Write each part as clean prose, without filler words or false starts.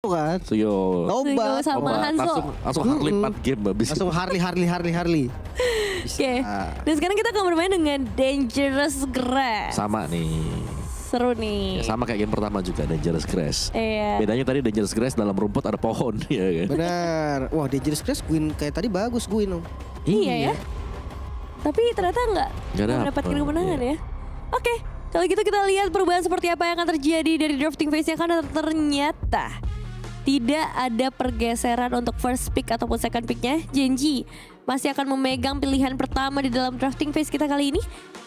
kan? Suyo. Nobat sama Hanzo. Langsung Harley 4 game habis. langsung Harley. Oke. Dan sekarang kita akan bermain dengan Dangerous Grass. Sama nih. Seru nih. Ya, sama kayak game pertama juga Dangerous Grass. Iya. Bedanya tadi Dangerous Grass dalam rumput ada pohon ya kan. Benar. Wah, Dangerous Grass Gwyn kayak tadi bagus Gwyn. Iya ya. Tapi ternyata nggak dapet. mendapatkan kemenangan Iya. ya. Oke, kalau gitu kita lihat perubahan seperti apa yang akan terjadi dari drafting phase-nya. Karena ternyata tidak ada pergeseran untuk first pick ataupun second pick-nya. Genji masih akan memegang pilihan pertama di dalam drafting phase kita kali ini.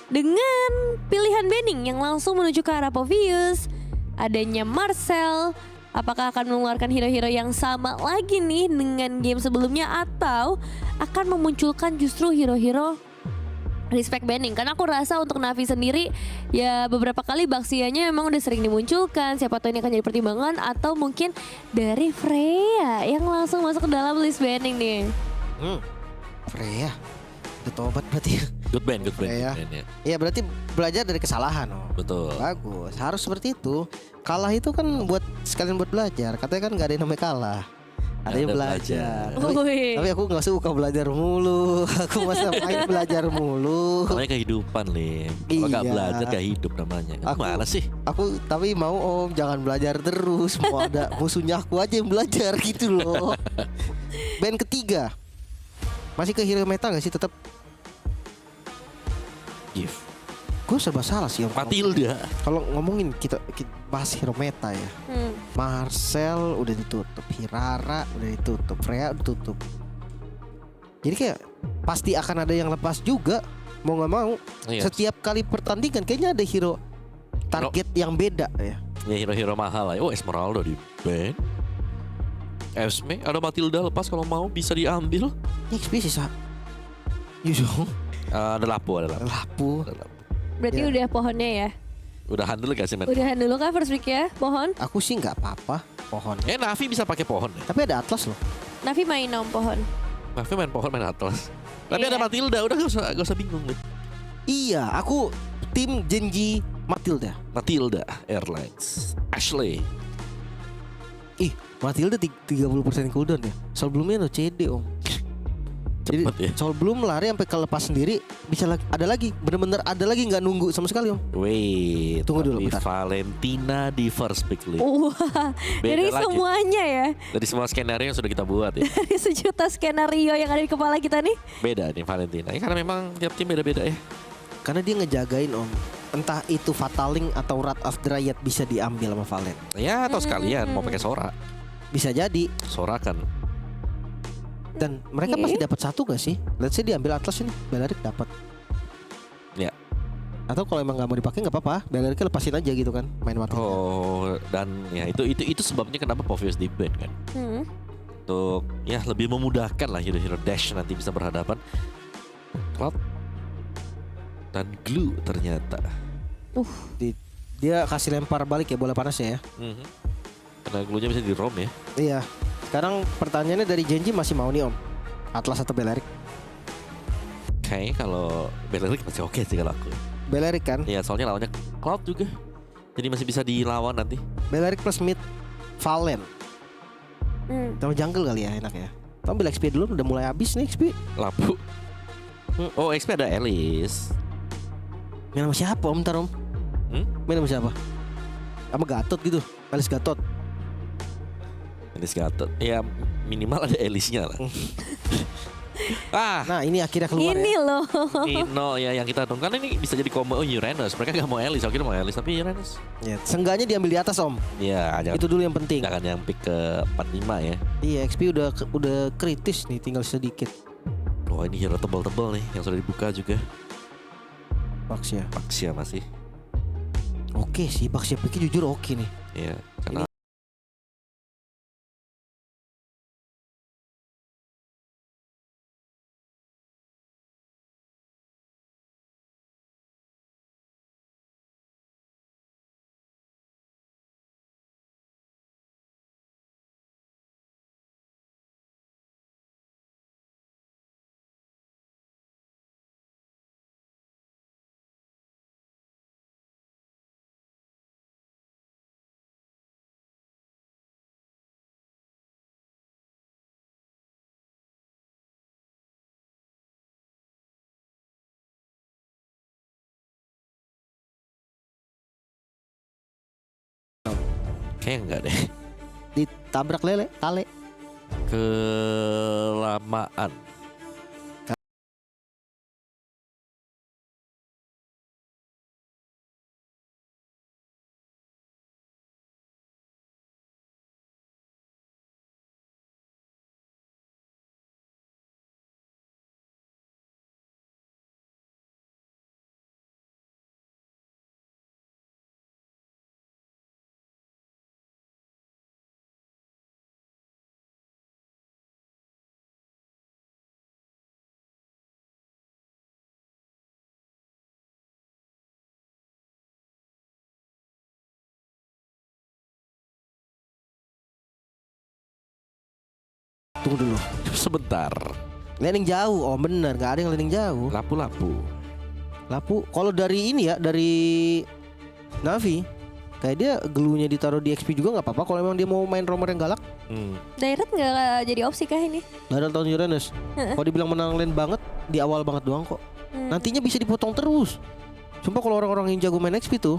Dengan pilihan Benning yang langsung menuju ke arah Povius. Adanya Marcel. Apakah akan mengeluarkan hero-hero yang sama lagi nih dengan game sebelumnya. Atau akan memunculkan justru hero-hero respect Benning. Karena aku rasa untuk Navi sendiri ya beberapa kali Baxianya memang udah sering dimunculkan. Siapa tahu ini akan jadi pertimbangan. Atau mungkin dari Freya yang langsung masuk ke dalam list Benning nih. Freya. Itu tobat berarti. Good band Freya. ya. Iya berarti belajar dari kesalahan. Betul. Bagus. Harus seperti itu. Kalah itu kan buat sekalian buat belajar. Katanya kan nggak ada yang namanya kalah. Ada yang belajar. Tapi aku nggak suka belajar mulu. Aku masa main belajar mulu. Namanya kehidupan nih. Kalau nggak Iya. belajar gak hidup namanya. Gimana sih? Aku tapi mau Om jangan belajar terus. Mau ada musuhnya aku aja yang belajar gitu loh. Band ketiga masih ke hero meta gak sih tetap? If Gue serba salah sih Om. Matilda. Kalau ngomongin kita bahas hero meta ya. Marcel udah ditutup, Hirara udah ditutup, Freya udah ditutup. Jadi kayak pasti akan ada yang lepas juga, mau nggak mau. Iya. Setiap kali pertandingan kayaknya ada hero target yang beda ya. Ya hero-hero mahal lah. Oh Esmeralda di band. Esme ada Matilda lepas kalau mau bisa diambil. XP sisa. Yusung. Ada Lapu. Lapu. Berarti Ya. udah pohonnya ya. Udahan dulu gak sih men? Udahan dulu kah first pick ya pohon. Aku sih nggak apa-apa pohon. Navi bisa pakai pohon ya. Tapi ada Atlas loh. Navi main om pohon. Navi main pohon main Atlas. Tapi Iya. ada Matilda udah gak usah bingung deh. Iya, aku tim Genji Matilda. Matilda Airlines. Ashley. Ih, Matilda 30% cooldown ya. Sebelumnya no CD Om. Jadi Cepet ya. soal belum lari sampai kelepas sendiri bisa ada lagi bener-bener ada lagi nggak nunggu sama sekali Om. Wait, Tunggu dulu, tapi bentar. Valentina di first pick list. Wah, Beda dari lagi. semuanya ya. Dari semua skenario yang sudah kita buat ya. Dari sejuta skenario yang ada di kepala kita nih. Beda nih Valentina. Ya, karena memang tiap tim beda-beda ya. Karena dia ngejagain Om. Entah itu Fataling atau Wrath of Dryad bisa diambil sama Valen. Ya atau sekalian mau pakai Sora. Bisa jadi. Sora kan. Dan mereka Oke. pasti dapat satu gak sih? Let's say diambil Atlas ini, Belarik dapat. Ya. Atau kalau emang nggak mau dipakai nggak apa-apa, Belariknya lepasin aja gitu kan, main mati. Oh, dan ya itu sebabnya kenapa Povius di ban kan. Untuk ya lebih memudahkan lah hero-hero dash nanti bisa berhadapan. Cloud dan Glue ternyata. Dia kasih lempar balik ya bola panas ya. Karena Glue-nya bisa di rom ya. Iya. Sekarang pertanyaannya dari Genji masih mau nih Om, Atlas atau Belarik? Kayaknya kalau Belarik masih oke sih kalau aku. Belarik kan? Iya soalnya lawannya Cloud juga. Jadi masih bisa dilawan nanti. Belarik plus mid Valen. Sama jungle kali ya enak ya. Kamu ambil XP dulu udah mulai habis nih XP. Lapu. Oh XP ada Alice. Main sama siapa Om ntar Om? Main sama siapa? Sama Gatot gitu, Alice Gatot. Alice Gatot. Ya minimal ada Alice-nya lah. Nah ini akhirnya keluar Ini ya. loh. Nino ya yang kita tunggu. Kan ini bisa jadi combo Uranus. Mereka gak mau Alice. Aku kira mau Alice tapi Uranus. Ya, seenggaknya diambil di atas Om. Ya jangan, Itu dulu yang penting. jangan yang pick ke 45 ya. Iya XP udah kritis nih, tinggal sedikit. Wah ini hero tebal-tebal nih yang sudah dibuka juga. Baxia. Baxia masih. Oke sih, Baxia pikir jujur oke nih. Ya karena Kayaknya enggak deh. Ditabrak lele, tale. Kelamaan. Tunggu dulu. Sebentar. Landing jauh. Oh bener, nggak ada yang landing jauh. Lapu-lapu. Lapu. Kalau dari ini ya, dari Navi, kayak dia gelunya ditaruh di XP juga nggak apa-apa. Kalau emang dia mau main romer yang galak. Direct nggak jadi opsi kah ini? Dari tahun Uranus. Kalau dibilang menang lane banget, di awal banget doang kok. Nantinya bisa dipotong terus. Sumpah kalau orang-orang yang jago main XP tuh,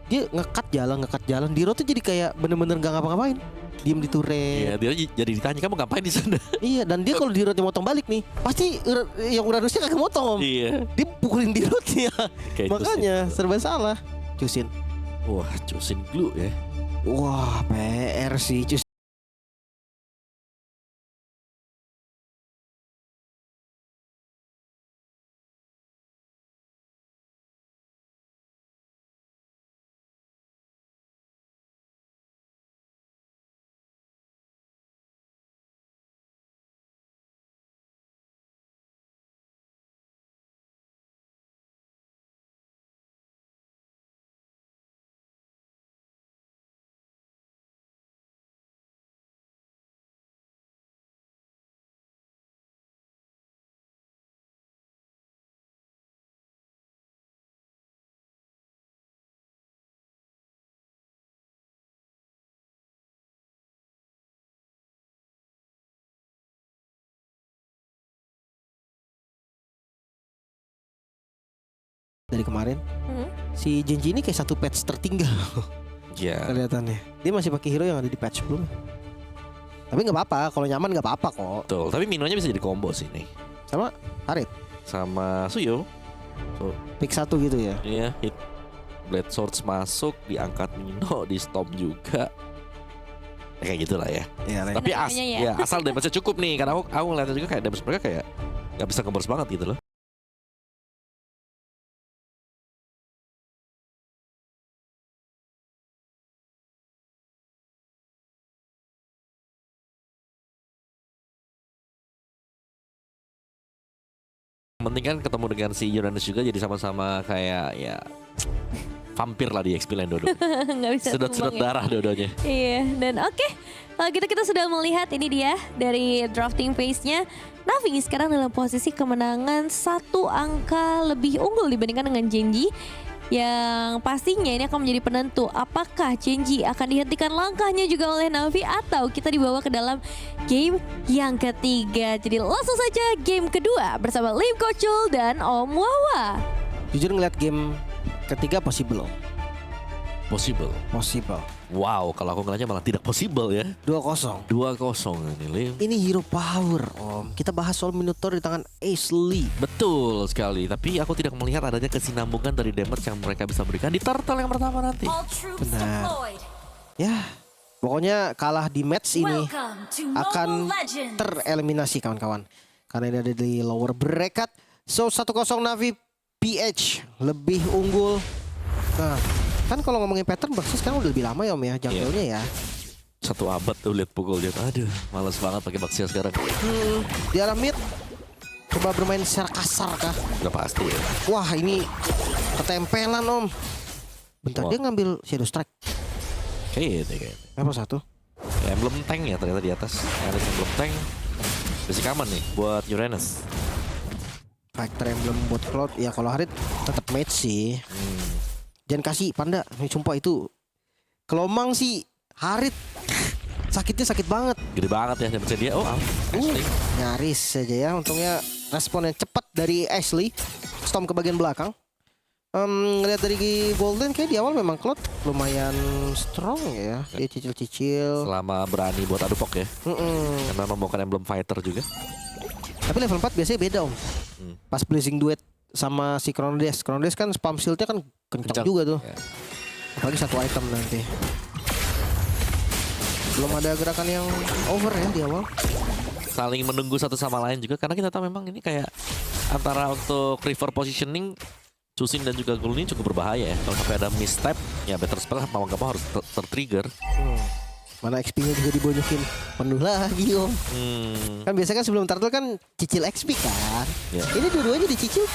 dia ngekat jalan. Di road tuh jadi kayak bener-bener nggak ngapa-ngapain. Diem di turret. Iya, dia jadi ditanya kamu ngapain di sana? Iya, dan dia kalau di roadnya motong balik nih, pasti yang Uranusnya kagak motong om. Iya. Dia pukulin di roadnya. Kayak Makanya serba salah. Cusin. Wah, cusin glue ya. Wah, PR sih Cus. Dari kemarin si Genji ini kayak satu patch tertinggal Iya. kelihatannya. Dia masih pakai hero yang ada di patch sebelumnya. Tapi nggak apa-apa, kalau nyaman nggak apa-apa kok. Betul, tapi Minonya bisa jadi combo sih nih. Sama Harit, Sama Suyo. So, pick satu gitu ya. iya, hit Blade Swords masuk, diangkat Mino, di stop juga. Ya, kayak gitulah ya. Iya, Tapi Kayaknya ya. asal damage-nya cukup nih, karena aku ngeliatnya juga kayak damage mereka kayak nggak bisa ngeburst banget gitu loh. Yang penting kan ketemu dengan si Uranus juga, jadi sama-sama kayak ya vampir lah di XP Lane dodo. Nggak bisa Sedot-sedot tumbang ya. darah dodonya. Iya, dan oke. Kalau gitu kita sudah melihat ini dia dari drafting phase-nya. Navi sekarang dalam posisi kemenangan 1 angka lebih unggul dibandingkan dengan Genji. Yang pastinya ini akan menjadi penentu apakah Genji akan dihentikan langkahnya juga oleh Navi atau kita dibawa ke dalam game yang ketiga. Jadi langsung saja game kedua bersama Lim Kocul dan Om Wawa. Jujur ngeliat game ketiga possible. Possible. Wow, kalau aku ngeliatnya malah tidak possible ya. 2-0. 2-0 ini Lim. Ini hero power om. Kita bahas soal Minotaur di tangan Ashley. Betul sekali, tapi aku tidak melihat adanya kesinambungan dari damage yang mereka bisa berikan di turtle yang pertama nanti. Benar. Ya, pokoknya kalah di match ini akan tereliminasi kawan-kawan. Karena ini ada di lower bracket. So 1-0 Navi PH lebih unggul. Nah, kan kalau ngomongin pattern Baxi sekarang udah lebih lama ya om ya junglernya ya. 1 abad tuh lihat pukulnya. Aduh, males banget pakai Baxia sekarang. Di arah mid coba bermain secara kasar kah? Udah pasti ya. Wah ini ketempelan om. Bentar, Wah. dia ngambil Shadow Strike. Kayaknya. Apa satu? Ya, emblem tank ya ternyata di atas. Ada emblem tank. Basic aman nih buat Uranus. Factor Emblem buat Cloud. Ya kalau Harit tetap match sih. Jangan kasih Panda. Sumpah itu kelomang sih Harit. Sakitnya sakit banget. Gede banget ya damage dia. Oh, Ashley. Nyaris saja ya. Untungnya respon yang cepat dari Ashley. Storm ke bagian belakang. Ngeliat dari Golden kayak di awal memang Cloud lumayan strong ya. Dia cicil-cicil. Selama berani buat adu pok ya. Mm-mm. Karena membawakan emblem fighter juga. Tapi level 4 biasanya beda om. Pas Blazing Duet sama si Chronodes. Chronodes kan spam shieldnya kan kencang juga tuh. Ya. Apalagi satu item nanti. Belum ada gerakan yang over ya di awal. Saling menunggu satu sama lain juga. Karena kita tahu memang ini kayak antara untuk river positioning, Chusin dan juga Gul ini cukup berbahaya ya. Kalau sampai ada misstep, ya better spell mau gak mau harus tertrigger. Mana XP-nya juga dibonyokin penuh lagi om. Kan biasanya kan sebelum turtle kan cicil XP kan. Ya. Ini dua-duanya dicicil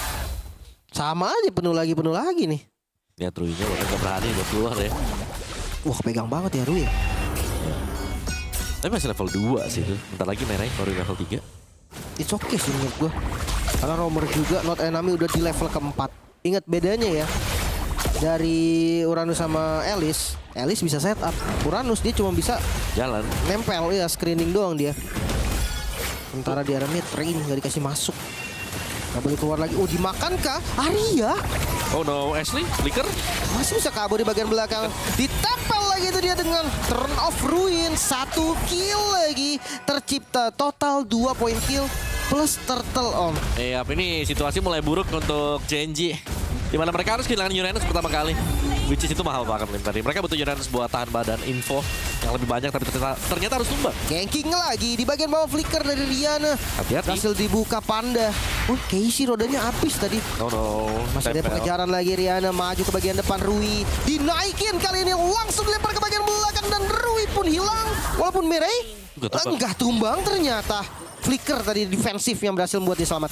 sama aja penuh lagi nih. Lihat Rui-nya udah gak berani buat keluar ya. Wah pegang banget ya Rui. Tapi masih level 2 sih itu. Bentar lagi merah baru level 3. It's okay sih menurut gua. Karena Romer juga Not Enemy udah di level keempat. Ingat bedanya ya. Dari Uranus sama Alice bisa setup. Uranus dia cuma bisa Jalan. nempel ya, screening doang dia. Sementara di area mid Rain gak dikasih masuk. Gak boleh keluar lagi. Oh dimakan kah? Arya Oh no, Ashley, flicker. masih bisa kabur di bagian belakang. Ditempel lagi itu dia dengan Turn of Ruin. 1 kill lagi tercipta. Total 2 point kill plus turtle om. Ini situasi mulai buruk untuk Genji. Dimana mereka harus kehilangan Uranus pertama kali. Which is itu mahal banget Lim tadi. Mereka butuh Uranus buat tahan badan info yang lebih banyak, tapi ternyata harus tumbang. Ganking lagi di bagian bawah, flicker dari Rihanna. Hati-hati. Berhasil dibuka Panda. Casey rodanya habis tadi. Oh no, Masih ada tempel. pengejaran lagi. Rihanna maju ke bagian depan. Rui dinaikin kali ini, langsung dilempar ke bagian belakang dan Rui pun hilang. Walaupun Mirei enggak tumbang ternyata. Flicker tadi defensif yang berhasil membuat dia selamat.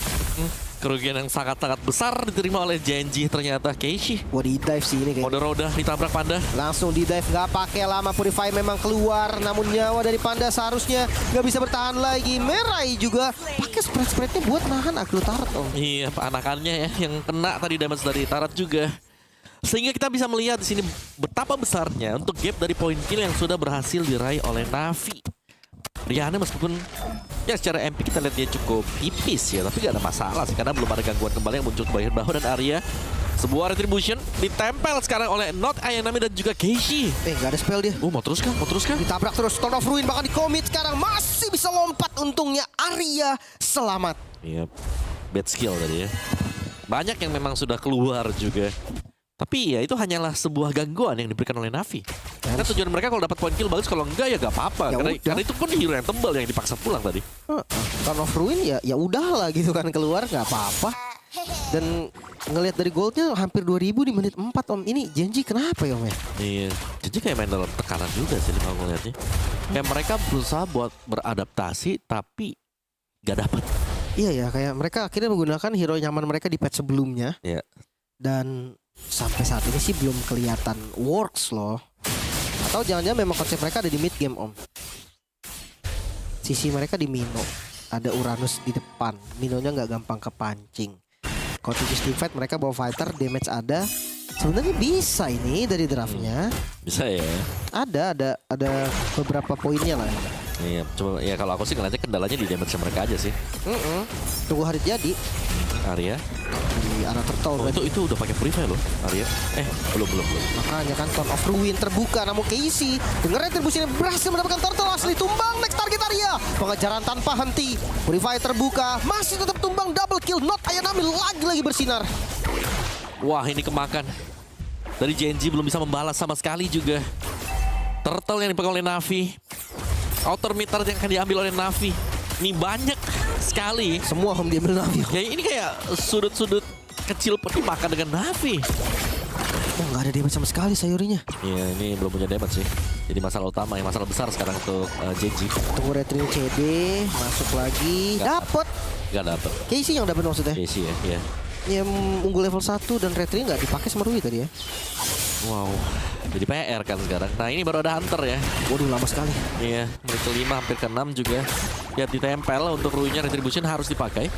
Kerugian yang sangat-sangat besar diterima oleh Genji ternyata. Casey Wah di dive sih ini kayak. mode roda ditabrak Panda. Langsung di dive, nggak pakai lama. Purify memang keluar, namun nyawa dari Panda seharusnya nggak bisa bertahan lagi. Merai juga pakai spread-spreadnya buat nahan Aglo Tarat om. Iya, anakannya ya yang kena tadi damage dari Tarat juga. Sehingga kita bisa melihat di sini betapa besarnya untuk gap dari point kill yang sudah berhasil diraih oleh Navi. Rihanna meskipun ya secara MP kita lihat dia cukup tipis ya, tapi gak ada masalah sih karena belum ada gangguan kembali yang muncul ke bagian bawah, dan Arya sebuah retribution ditempel sekarang oleh Not Ayanami dan juga Keishi. Gak ada spell dia. Mau terus kah? Ditabrak terus, Storm of Ruin bahkan di commit sekarang. Masih bisa lompat untungnya. Arya selamat. Iya, bad skill tadi ya. Banyak yang memang sudah keluar juga. Tapi ya itu hanyalah sebuah gangguan yang diberikan oleh Navi. Karena tujuan mereka kalau dapat point kill bagus, kalau enggak ya gak apa-apa. Ya Karena itu pun hero yang tebal yang dipaksa pulang tadi. Storm of Ruin ya udahlah gitu kan, keluar nggak apa-apa. Dan ngelihat dari goldnya hampir 2000 di menit 4 om. Ini Genji kenapa ya om ya? Iya, jadi kayak main dalam tekanan juga sih kalau ngeliatnya. Kayak mereka berusaha buat beradaptasi tapi gak dapat. Iya ya, kayak mereka akhirnya menggunakan hero nyaman mereka di patch sebelumnya. Iya. Dan sampai saat ini sih belum kelihatan works loh. Atau jangan-jangan memang konsep mereka ada di mid game om. Sisi mereka di Mino. Ada Uranus di depan. Minonya nggak gampang kepancing. Continuous team fight mereka bawa fighter, damage ada. Sebenarnya bisa ini dari draftnya. Bisa ya. Ada beberapa poinnya lah. Iya, coba ya kalau aku sih ngeliatnya kendalanya di damage mereka aja sih. Tunggu hari jadi Arya di arah turtle. itu udah pakai purify loh Arya. Belum. Makanya kan Turn of Ruin terbuka, namun Casey dengan retribusi yang berhasil mendapatkan turtle asli. Tumbang next target Arya. Pengejaran tanpa henti. Purify terbuka, masih tetap tumbang, double kill. Not Ayanami lagi bersinar. Wah, ini kemakan. Dari Genji belum bisa membalas sama sekali juga. Turtle yang dipegang oleh Navi. Outer meter yang akan diambil oleh Navi. Ini banyak sekali. Semua home diambil Navi. Ya ini kayak sudut-sudut kecil pun dimakan dengan Navi. Oh nggak ada damage sama sekali Sayurinya. Iya, ini belum punya damage sih. Jadi masalah utama, yang masalah besar sekarang untuk Genji. Tunggu retrieve CD, masuk lagi. Dapet. Gak dapet. Casey yang dapet maksudnya. Casey ya, iya. Yang unggul level 1 dan retrieve nggak dipakai sama Rui tadi ya. Wow, jadi PR kan sekarang. Nah ini baru ada Hunter ya. Waduh lama sekali. Iya, menit ke-5 hampir ke-6 juga. Lihat ditempel untuk Rui-nya, retribution harus dipakai.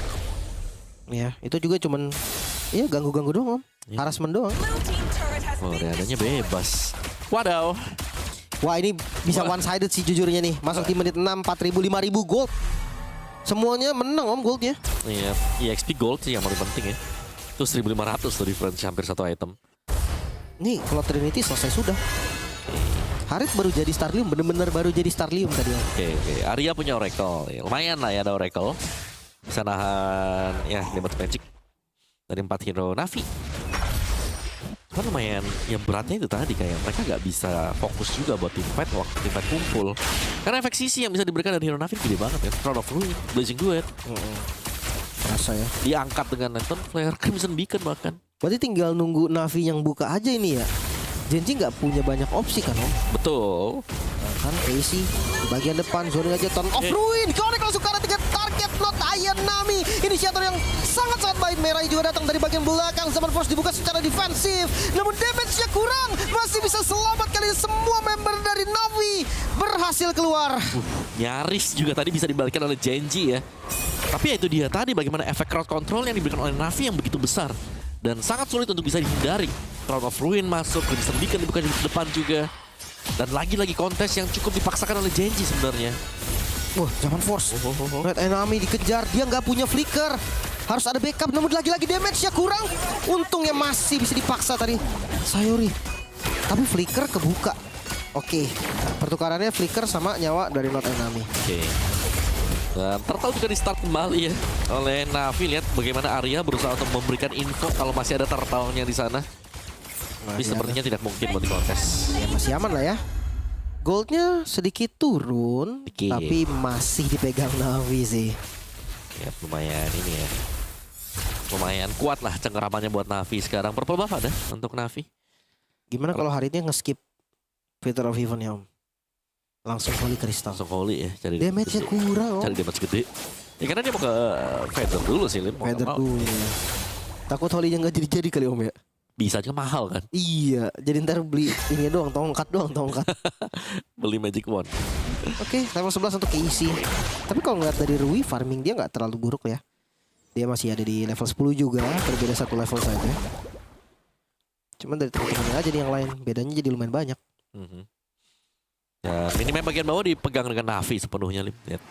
Ya, itu juga cuman ganggu-ganggu doang om. Ya. Harassment doang. Oh, Rihanna-nya bebas. Wadaw. Wah ini bisa one sided sih jujurnya nih. Masuk di menit 6, 4.000, 5.000 gold. Semuanya menang om goldnya. Iya, EXP gold sih yang paling penting ya. Tuh 1500 tuh difference hampir satu item. Nih kalau Trinity selesai sudah. Harit baru jadi Starlium, bener-bener baru jadi Starlium tadi ya. Oke. Arya punya Oracle. Ya, lumayan lah ya ada Oracle. Bisa nahan ya damage magic dari 4 hero Na'Vi. Kan lumayan yang beratnya itu tadi kayak mereka nggak bisa fokus juga buat teamfight waktu teamfight kumpul. Karena efek sisi yang bisa diberikan dari hero Na'Vi gede banget ya. Crown of Ruin, Blazing Duet. Rasa ya. Diangkat dengan Lantern Flare, Crimson Beacon bahkan. Berarti tinggal nunggu Na'Vi yang buka aja ini ya. Genji nggak punya banyak opsi kan Om? Betul. Kan Casey di bagian depan zoning aja Turn of Ruin. Connect langsung ke arah tiga target Not Ayanami. Inisiator yang sangat-sangat baik. Merah juga datang dari bagian belakang. Zaman Force dibuka secara defensif. Namun damage-nya kurang. Masih bisa selamat kali ini. Semua member dari Na'Vi berhasil keluar. Nyaris juga tadi bisa dibalikan oleh Genji ya. Tapi ya itu dia tadi bagaimana efek crowd control yang diberikan oleh Na'Vi yang begitu besar. Dan sangat sulit untuk bisa dihindari. Crown of Ruin masuk, Crimson Beacon dibuka di depan juga. Dan lagi-lagi kontes yang cukup dipaksakan oleh Genji sebenarnya. Wah, Zaman Force. Red Enemy dikejar, dia nggak punya flicker. Harus ada backup, namun lagi-lagi damage-nya kurang. Untungnya masih bisa dipaksa tadi Sayuri. Tapi flicker kebuka. Oke, pertukarannya flicker sama nyawa dari Not Enemy. Oke. Dan tertahu juga di start kembali ya oleh Na'Vi. Lihat bagaimana Arya berusaha untuk memberikan info kalau masih ada turtle-nya di sana. Tapi sepertinya tidak mungkin buat di kontes. Ya masih aman lah ya. Goldnya sedikit turun, Dikit. tapi masih dipegang Na'Vi sih. Ya lumayan ini ya. Lumayan kuat lah cengkeramannya buat Na'Vi sekarang. Purple buff ada untuk Na'Vi. Gimana kalau hari ini nge-skip Victor of Heaven ya Om? Langsung Holy Crystal. Langsung Holy ya. Cari Damage-nya kurang Om. Cari damage gede. Ya karena dia mau ke Feather dulu sih Lim. Mau nggak Feather mau. dulu ya. Takut Holy-nya nggak jadi-jadi kali Om ya? Bisa aja mahal kan. Iya, jadi ntar beli ini doang, tongkat doang, tongkat. Beli Magic Wand. Oke, level 11 untuk Casey. Tapi kalau ngeliat dari Rui, farming dia nggak terlalu buruk ya. Dia masih ada di level 10 juga, berbeda satu level saja. Cuman dari teman-temannya aja nih yang lain, bedanya jadi lumayan banyak. Ya, minimum bagian bawah dipegang dengan Na'Vi sepenuhnya Lim. Lihat.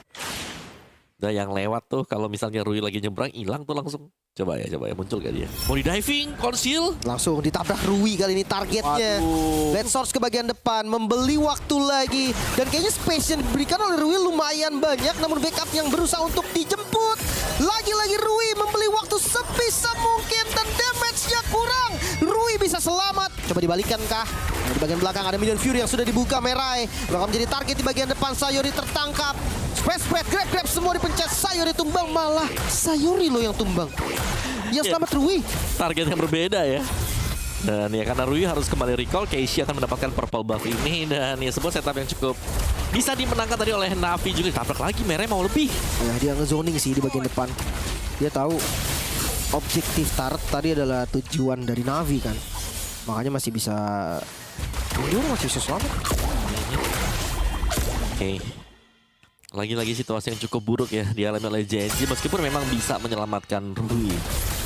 Udah yang lewat tuh kalau misalnya Rui lagi nyebrang hilang tuh langsung. Coba ya muncul gak dia? Mau di diving, conceal. Langsung ditabrak Rui kali ini targetnya. Waduh. Red Source ke bagian depan, membeli waktu lagi. Dan kayaknya space yang diberikan oleh Rui lumayan banyak, namun backup yang berusaha untuk dijemput. Lagi-lagi Rui membeli waktu sebisa mungkin dan damage-nya kurang. Rui bisa selamat. Coba dibalikan kah? Di bagian belakang ada Million Fury yang sudah dibuka Merai. Bakal menjadi target di bagian depan. Sayuri tertangkap. Spread, grab semua dipencet. Sayuri tumbang, malah Sayuri loh yang tumbang. Yang selamat Rui. Target yang berbeda ya. Dan ya karena Rui harus kembali recall, Casey akan mendapatkan purple buff ini. Dan ya sebuah setup yang cukup bisa dimenangkan tadi oleh Na'Vi juga. Ditabrak lagi, Merah mau lebih. Ya, dia ngezoning sih di bagian depan. Dia tahu objektif turret tadi adalah tujuan dari Na'Vi kan. Makanya masih bisa mundur, masih bisa selamat. Oke. Lagi-lagi situasi yang cukup buruk ya dialami oleh Genji. Meskipun memang bisa menyelamatkan Rui.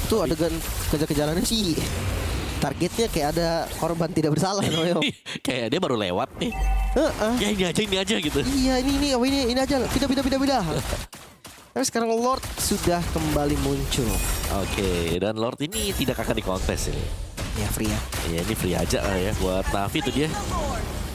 Itu adegan kejar-kejarannya sih. Targetnya kayak ada korban tidak bersalah namanya. Kayak dia baru lewat nih. Ya ini aja gitu. Iya ini aja. Pindah. Tapi sekarang Lord sudah kembali muncul. Oke, dan Lord ini tidak akan dikontes ini. Ya free ya. Ya ini free aja lah ya buat Na'Vi itu dia.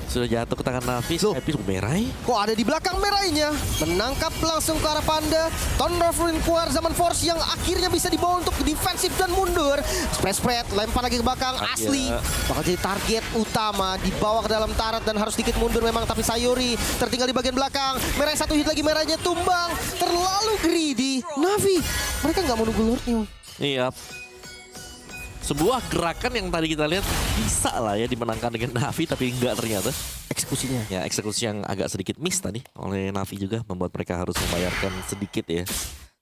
Sudah jatuh ke tangan Na'Vi, Happy Merai. Kok ada di belakang Merainya? Menangkap langsung ke arah Panda. Thunder of Ruin keluar Zaman Force yang akhirnya bisa dibawa untuk defensif dan mundur. Spread, lempar lagi ke belakang. Asli bakal jadi target utama. Dibawa ke dalam turret dan harus sedikit mundur memang. Tapi Sayuri tertinggal di bagian belakang. Merai satu hit lagi, Merainya tumbang. Terlalu greedy. Na'Vi, mereka nggak mau nunggu Lordnya. Iya. Sebuah gerakan yang tadi kita lihat bisa lah ya dimenangkan dengan Na'Vi, tapi enggak ternyata. Eksekusinya. Ya eksekusi yang agak sedikit miss tadi oleh Na'Vi juga membuat mereka harus membayarkan sedikit ya.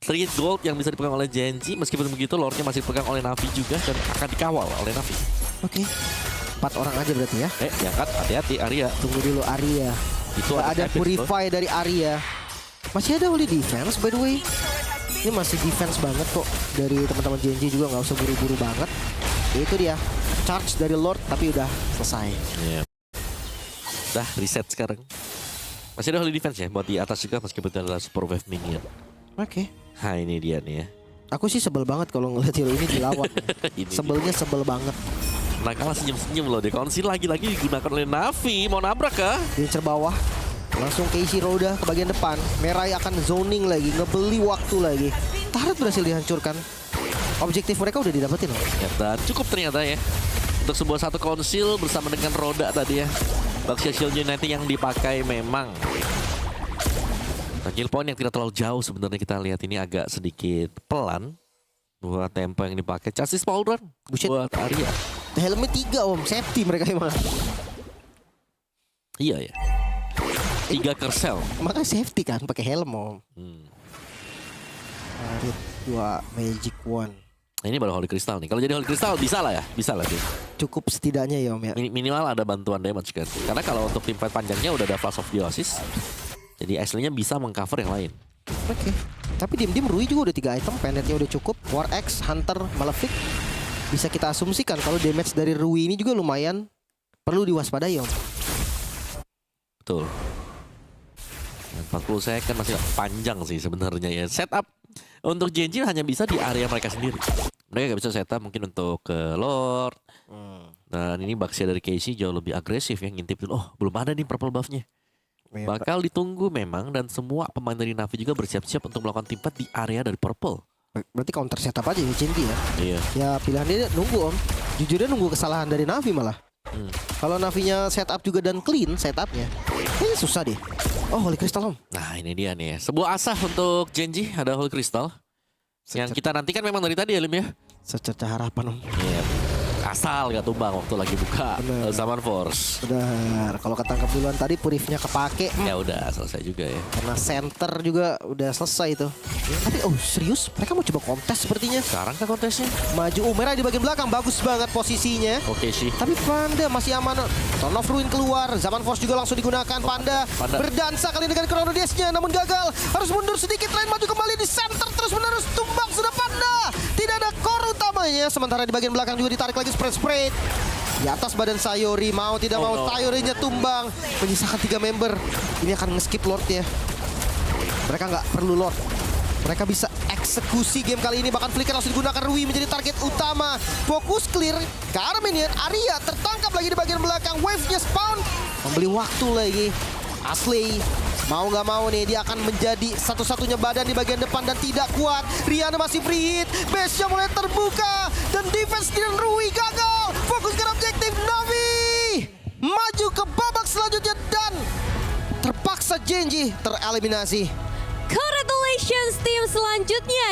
Sedikit gold yang bisa dipegang oleh Genji, meskipun begitu Lordnya masih dipegang oleh Na'Vi juga dan akan dikawal oleh Na'Vi. Oke. 4 orang aja berarti ya. Diangkat, hati-hati Arya. Tunggu dulu Arya. Itu ada Purify dari Arya. Masih ada Holy Defense by the way. Ini masih defense banget kok. Dari teman-teman Genji juga nggak usah buru-buru banget. Itu dia. Charge dari Lord tapi udah selesai. Iya. Dah reset sekarang. Masih ada Holy Defense ya buat di atas juga meskipun itu adalah Super Wave Minion. Oke. Nah ini dia nih ya. Aku sih sebel banget kalau ngeliat hero ini dilawan. Ini Sebelnya sebel banget. Nah kalah senyum-senyum loh deh. Konsil lagi-lagi digunakan oleh Navi. Mau nabrak kah? Diincer bawah. Langsung Casey Roda ke bagian depan. Merai akan zoning lagi, ngebeli waktu lagi. Turret berhasil dihancurkan. Objektif mereka udah didapetin loh. Dan cukup ternyata ya. Untuk sebuah satu konsil bersama dengan Roda tadi ya. Baxia Shield Unity yang dipakai memang. Nah, kill point yang tidak terlalu jauh sebenarnya kita lihat ini agak sedikit pelan. Buat tempo yang dipakai. Chassis Pauldron Buset. buat Arya. Helmnya 3 om, safety mereka emang. Iya ya. 3 Kersel. Makanya safety kan, pakai helm om. Arit 2 Magic Wand. Nah, ini baru Holy Crystal nih. Kalau jadi Holy Crystal bisa lah ya. Bisa lah. Tim. Cukup setidaknya ya om ya. Minimal ada bantuan damage kan. Karena kalau untuk tim fight panjangnya udah ada Flash of Theosis. Jadi aslinya bisa mengcover yang lain. Oke. Tapi diem-diem Rui juga udah 3 item, pendetnya udah cukup. War X, Hunter, Malefic. Bisa kita asumsikan kalau damage dari Rui ini juga lumayan perlu diwaspadai om. Betul. Dan 40 second masih panjang sih sebenarnya ya. Setup untuk Genji hanya bisa di area mereka sendiri. Mereka nggak bisa setup mungkin untuk ke Lord. Dan ini Baxia dari Casey jauh lebih agresif ya, ngintip dulu. Oh belum ada nih purple buffnya. Bakal ditunggu memang, dan semua pemain dari Navi juga bersiap-siap untuk melakukan tim fight di area dari purple. Berarti counter setup aja ya Cinti ya. Iya. Ya pilihan dia nunggu om. Jujur dia nunggu kesalahan dari Navi malah. Kalau Navinya setup juga dan clean setupnya, ini susah deh. Oh Holy Crystal om. Nah ini dia nih ya. Sebuah asah untuk Genji, ada Holy Crystal. Yang kita nantikan memang dari tadi ya Lim ya. Secerca harapan om. Iya. Asal gak tumbang waktu lagi buka Zaman Force. Benar. Kalau ketangkap duluan tadi Purifnya kepake. Ya udah selesai juga ya. Karena center juga udah selesai itu. Tapi oh serius? Mereka mau coba kontes sepertinya. Sekarang kan kontesnya. Maju Merah di bagian belakang. Bagus banget posisinya. Oke sih. Tapi Panda masih aman. Son of Ruin keluar. Zaman Force juga langsung digunakan. Panda berdansa kali dengan Chrono Dash-nya. Namun gagal. Harus mundur sedikit. Lain maju kembali di center. Terus menerus tumbang sudah Panda. Tidak ada core utamanya. Sementara di bagian belakang juga ditarik lagi spread. Di atas badan Sayori. Mau tidak mau Sayorinya tumbang. Menyisakan 3 member. Ini akan nge-skip Lord-nya. Mereka nggak perlu Lord. Mereka bisa eksekusi game kali ini. Bahkan flicker langsung digunakan. Rui menjadi target utama. Fokus clear ke arah minion. Arya tertangkap lagi di bagian belakang. Wave-nya spawn. Membeli waktu lagi. Asli mau nggak mau nih dia akan menjadi satu-satunya badan di bagian depan dan tidak kuat. Rihanna masih free hit. Base-nya mulai terbuka. Dan defense dan Rui gagal. Fokus ke objektif Navi. Maju ke babak selanjutnya dan terpaksa Genji tereliminasi. Congratulations tim selanjutnya.